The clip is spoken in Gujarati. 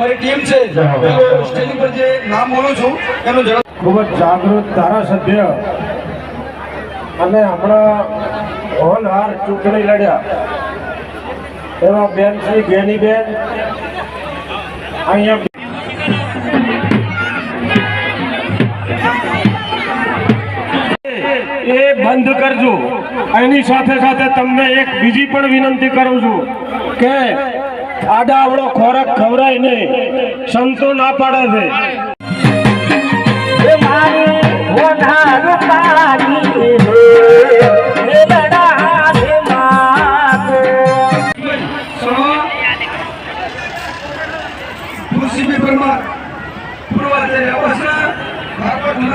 અમારી ટીમ છે સ્ટેજ પર જે નામ બોલું છું એનું ખૂબ જ જાગૃત ધારાસભ્ય અને હમણાં હોનહાર ચૂંટણી લડ્યા એવા બેન શ્રી ગેનીબેન અહીંયા એ બંધ કરજો। એની સાથે સાથે તમને એક બીજી પણ વિનંતી કરું છું કે આડા આવડો ખોરાક ખવડાય નહીં, સંતો ના પાડે છે।